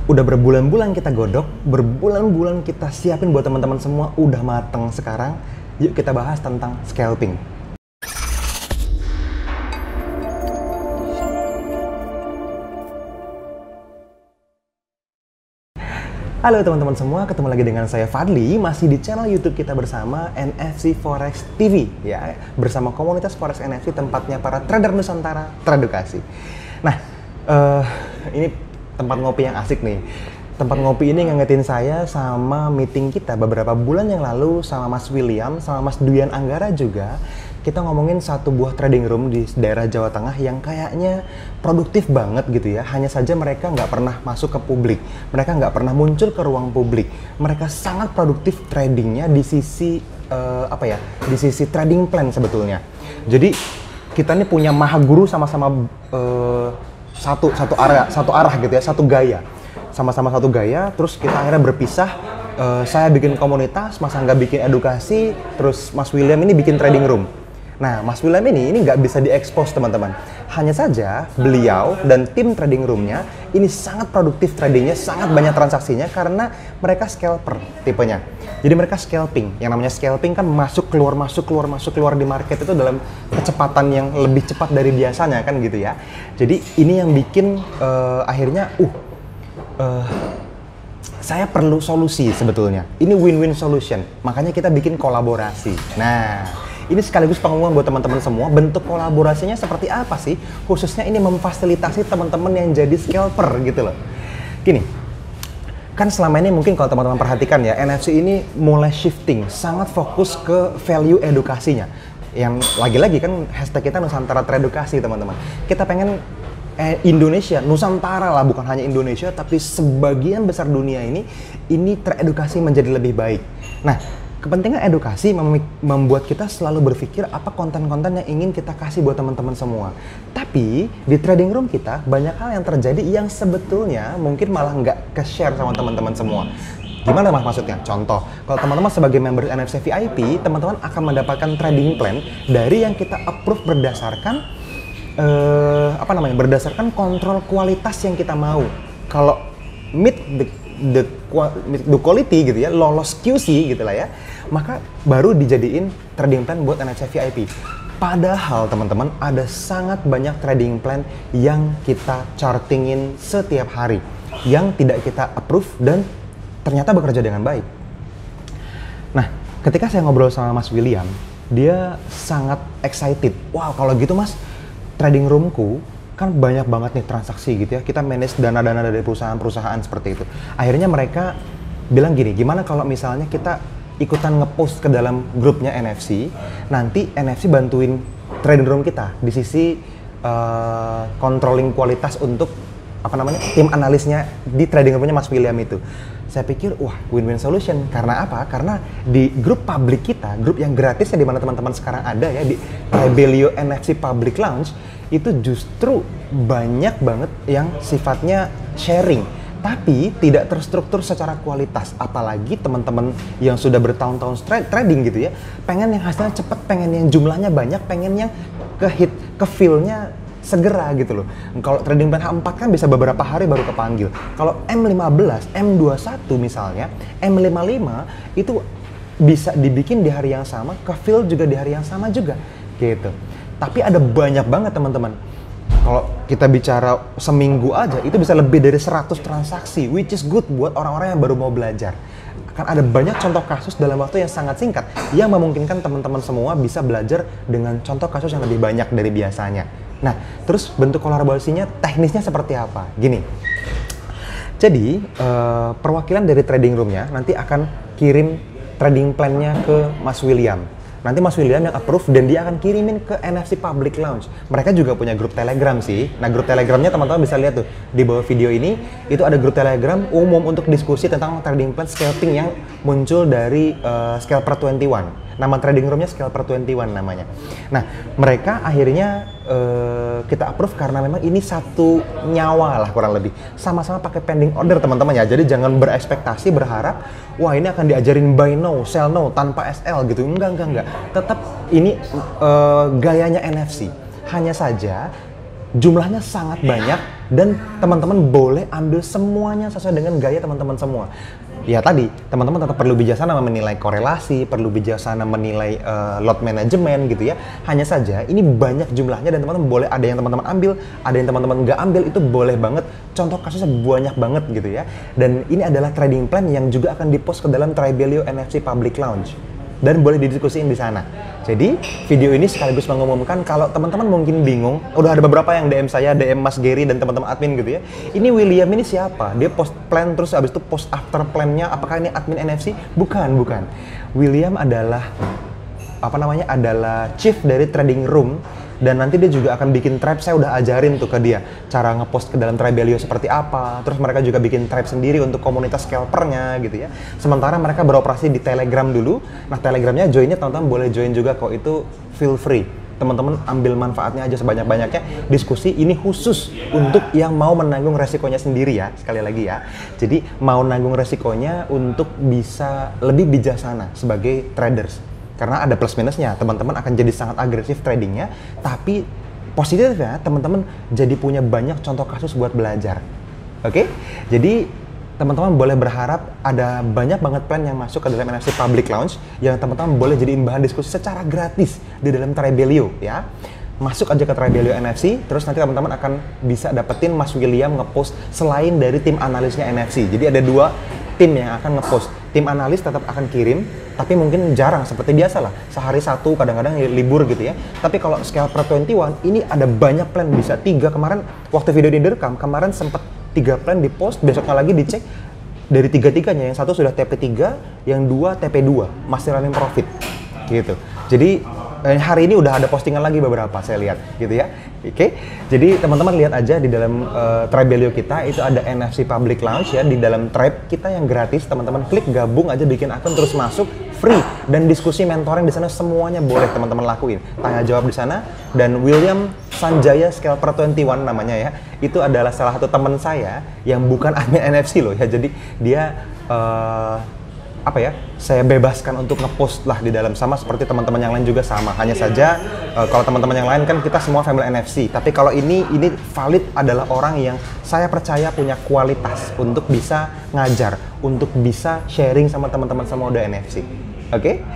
Udah berbulan-bulan kita godok, berbulan-bulan kita siapin buat teman-teman semua, udah mateng sekarang. Yuk kita bahas tentang scalping. Halo teman-teman semua, ketemu lagi dengan saya Fadli, masih di channel YouTube kita bersama NFC Forex TV ya, bersama komunitas Forex NFC, tempatnya para trader Nusantara teredukasi. Nah, ini tempat ngopi yang asik nih. Tempat ngopi ini ngingetin saya sama meeting kita beberapa bulan yang lalu sama Mas William, sama Mas Duyan Anggara juga. Kita ngomongin satu buah trading room di daerah Jawa Tengah yang kayaknya produktif banget gitu ya. Hanya saja mereka nggak pernah masuk ke publik. Mereka nggak pernah muncul ke ruang publik. Mereka sangat produktif tradingnya di sisi di sisi trading plan sebetulnya. Jadi kita ini punya maha guru sama-sama satu arah gitu ya, satu gaya. Sama-sama satu gaya, terus kita akhirnya berpisah. Saya bikin komunitas, Mas Angga bikin edukasi, terus Mas William ini bikin trading room. Nah, Mas William ini nggak bisa diekspos teman-teman. Hanya saja beliau dan tim trading roomnya ini sangat produktif tradingnya, sangat banyak transaksinya karena mereka scalper tipenya. Jadi mereka scalping. Yang namanya scalping kan masuk keluar di market itu dalam kecepatan yang lebih cepat dari biasanya kan gitu ya. Jadi ini yang bikin akhirnya saya perlu solusi sebetulnya. Ini win-win solution. Makanya kita bikin kolaborasi. Nah, ini sekaligus pengumuman buat teman-teman semua, bentuk kolaborasinya seperti apa sih? Khususnya ini memfasilitasi teman-teman yang jadi scalper gitu loh. Gini, kan selama ini mungkin kalau teman-teman perhatikan ya, NFC ini mulai shifting, sangat fokus ke value edukasinya. Yang lagi-lagi kan hashtag kita Nusantara Teredukasi teman-teman. Kita pengen Indonesia, Nusantara lah, bukan hanya Indonesia, tapi sebagian besar dunia ini teredukasi menjadi lebih baik. Nah, kepentingan edukasi membuat kita selalu berpikir apa konten-konten yang ingin kita kasih buat teman-teman semua. Tapi di trading room kita banyak hal yang terjadi yang sebetulnya mungkin malah nggak ke-share sama teman-teman semua. Gimana mas maksudnya? Contoh, kalau teman-teman sebagai member NFC VIP, teman-teman akan mendapatkan trading plan dari yang kita approve berdasarkan berdasarkan kontrol kualitas yang kita mau. Kalau meet the quality gitu ya, lolos QC gitu lah ya, maka baru dijadiin trading plan buat NFC VIP. Padahal teman-teman ada sangat banyak trading plan yang kita chartingin setiap hari yang tidak kita approve dan ternyata bekerja dengan baik. Nah, ketika saya ngobrol sama Mas William, dia sangat excited. Wow, kalau gitu mas, trading roomku kan banyak banget nih transaksi gitu ya. Kita manage dana-dana dari perusahaan-perusahaan seperti itu. Akhirnya mereka bilang gini, gimana kalau misalnya kita ikutan ngepost ke dalam grupnya NFC, nanti NFC bantuin trading room kita di sisi controlling kualitas untuk tim analisnya di trading roomnya Mas William itu. Saya pikir, wah, win-win solution. Karena apa? Karena di grup publik kita, grup yang gratis ya, di mana teman-teman sekarang ada ya, di Rebelio NFC Public Lounge, itu justru banyak banget yang sifatnya sharing, tapi tidak terstruktur secara kualitas. Apalagi teman-teman yang sudah bertahun-tahun trading gitu ya, pengen yang hasilnya cepat, pengen yang jumlahnya banyak, pengen yang ke feel-nya segera gitu loh. Kalau trading plan H4 kan bisa beberapa hari baru kepanggil. Kalau M15, M21 misalnya, M55 itu bisa dibikin di hari yang sama, ke fill juga di hari yang sama juga gitu. Tapi ada banyak banget teman-teman. Kalau kita bicara seminggu aja itu bisa lebih dari 100 transaksi, which is good buat orang-orang yang baru mau belajar. Kan ada banyak contoh kasus dalam waktu yang sangat singkat yang memungkinkan teman-teman semua bisa belajar dengan contoh kasus yang lebih banyak dari biasanya. Nah, terus bentuk kolaborasinya teknisnya seperti apa? Gini, jadi perwakilan dari trading roomnya nanti akan kirim trading plan-nya ke Mas William. Nanti Mas William yang approve dan dia akan kirimin ke NFC Public Lounge. Mereka juga punya grup Telegram sih. Nah, grup Telegramnya teman-teman bisa lihat tuh di bawah video ini. Itu ada grup Telegram umum untuk diskusi tentang trading plan scalping yang muncul dari Scalper 21. Nama trading roomnya Scalper 21 namanya. Nah, mereka akhirnya kita approve karena memang ini satu nyawa lah kurang lebih. Sama-sama pakai pending order teman-teman ya. Jadi jangan berekspektasi, berharap wah ini akan diajarin buy now, sell now tanpa SL gitu. Enggak. Tetap ini gayanya NFC. Hanya saja jumlahnya sangat banyak dan teman-teman boleh ambil semuanya sesuai dengan gaya teman-teman semua. Ya tadi, teman-teman tetap perlu bijaksana menilai korelasi, perlu bijaksana menilai load management gitu ya. Hanya saja ini banyak jumlahnya dan teman-teman boleh ada yang teman-teman ambil, ada yang teman-teman nggak ambil, itu boleh banget. Contoh kasusnya banyak banget gitu ya. Dan ini adalah trading plan yang juga akan dipost ke dalam Tribelio NFC Public Launch. Dan boleh didiskusiin di sana. Jadi video ini sekaligus mengumumkan kalau teman-teman mungkin bingung, udah ada beberapa yang DM saya, DM Mas Gary dan teman-teman admin gitu ya. Ini William ini siapa? Dia post plan terus habis itu post after plan-nya, apakah ini admin NFC? Bukan. William adalah adalah chief dari trading room. Dan nanti dia juga akan bikin tribe, saya udah ajarin tuh ke dia cara ngepost ke dalam Tribelio seperti apa. Terus mereka juga bikin tribe sendiri untuk komunitas scalpernya gitu ya. Sementara mereka beroperasi di Telegram dulu. Nah Telegramnya joinnya teman-teman boleh join juga kok, itu feel free. Teman-teman ambil manfaatnya aja sebanyak-banyaknya. Diskusi ini khusus untuk yang mau menanggung resikonya sendiri ya, sekali lagi ya. Jadi mau nanggung resikonya untuk bisa lebih bijaksana sebagai traders. Karena ada plus minusnya, teman-teman akan jadi sangat agresif tradingnya, tapi positifnya teman-teman jadi punya banyak contoh kasus buat belajar. Oke? Jadi teman-teman boleh berharap ada banyak banget plan yang masuk ke dalam NFC Public Launch yang teman-teman boleh jadiin bahan diskusi secara gratis di dalam Tribelio ya. Masuk aja ke Tribelio NFC, terus nanti teman-teman akan bisa dapetin Mas William ngepost selain dari tim analisnya NFC. Jadi ada 2 tim yang akan ngepost. Tim analis tetap akan kirim, tapi mungkin jarang seperti biasa lah. Sehari 1, kadang-kadang libur gitu ya. Tapi kalau Scalper 21, ini ada banyak plan, bisa 3. Kemarin waktu video ini direkam, kemarin sempat 3 plan di post, besoknya lagi dicek dari 3-3-nya. Yang 1 sudah TP3, yang 2 TP2, masih running profit gitu. Jadi hari ini udah ada postingan lagi beberapa saya lihat gitu ya. Oke. Jadi teman-teman lihat aja di dalam Tribelio kita itu ada NFC Public Launch ya, di dalam tribe kita yang gratis. Teman-teman klik gabung aja, bikin akun terus masuk free, dan diskusi mentoring di sana semuanya boleh teman-teman lakuin. Tanya jawab di sana. Dan William Sanjaya Scalper 21 namanya ya. Itu adalah salah satu teman saya yang bukan admin NFC loh ya. Jadi dia saya bebaskan untuk ngepost lah di dalam, sama seperti teman-teman yang lain juga sama. Hanya saja kalau teman-teman yang lain kan kita semua family NFC, tapi kalau ini valid adalah orang yang saya percaya punya kualitas untuk bisa ngajar, untuk bisa sharing sama teman-teman semua udah NFC. Oke?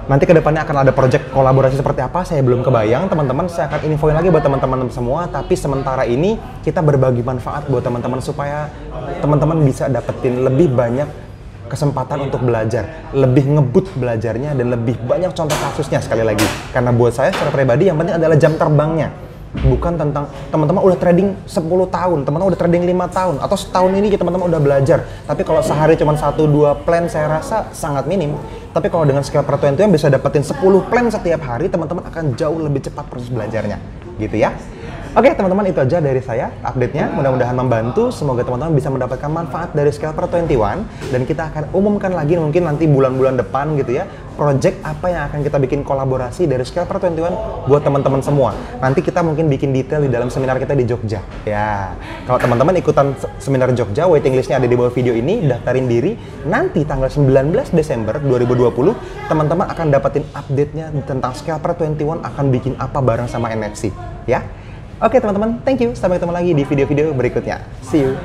Nanti kedepannya akan ada project kolaborasi seperti apa, saya belum kebayang teman-teman. Saya akan infoin lagi buat teman-teman semua, tapi sementara ini kita berbagi manfaat buat teman-teman supaya teman-teman bisa dapetin lebih banyak kesempatan untuk belajar, lebih ngebut belajarnya, dan lebih banyak contoh kasusnya sekali lagi. Karena buat saya secara pribadi yang penting adalah jam terbangnya. Bukan tentang teman-teman udah trading 10 tahun, teman-teman udah trading 5 tahun, atau setahun ini teman-teman udah belajar. Tapi kalau sehari cuma 1-2 plan saya rasa sangat minim. Tapi kalau dengan Scalper 21 yang bisa dapetin 10 plan setiap hari, teman-teman akan jauh lebih cepat proses belajarnya. Gitu ya. Oke teman-teman, itu aja dari saya update-nya, mudah-mudahan membantu. Semoga teman-teman bisa mendapatkan manfaat dari Scalper 21, dan kita akan umumkan lagi mungkin nanti bulan-bulan depan gitu ya, project apa yang akan kita bikin kolaborasi dari Scalper 21 buat teman-teman semua. Nanti kita mungkin bikin detail di dalam seminar kita di Jogja ya. Kalau teman-teman ikutan seminar Jogja, waiting list-nya ada di bawah video ini, daftarin diri. Nanti tanggal 19 Desember 2020 teman-teman akan dapetin update-nya tentang Scalper 21 akan bikin apa bareng sama NFC ya. Oke teman-teman, thank you. Sampai ketemu lagi di video-video berikutnya. See you.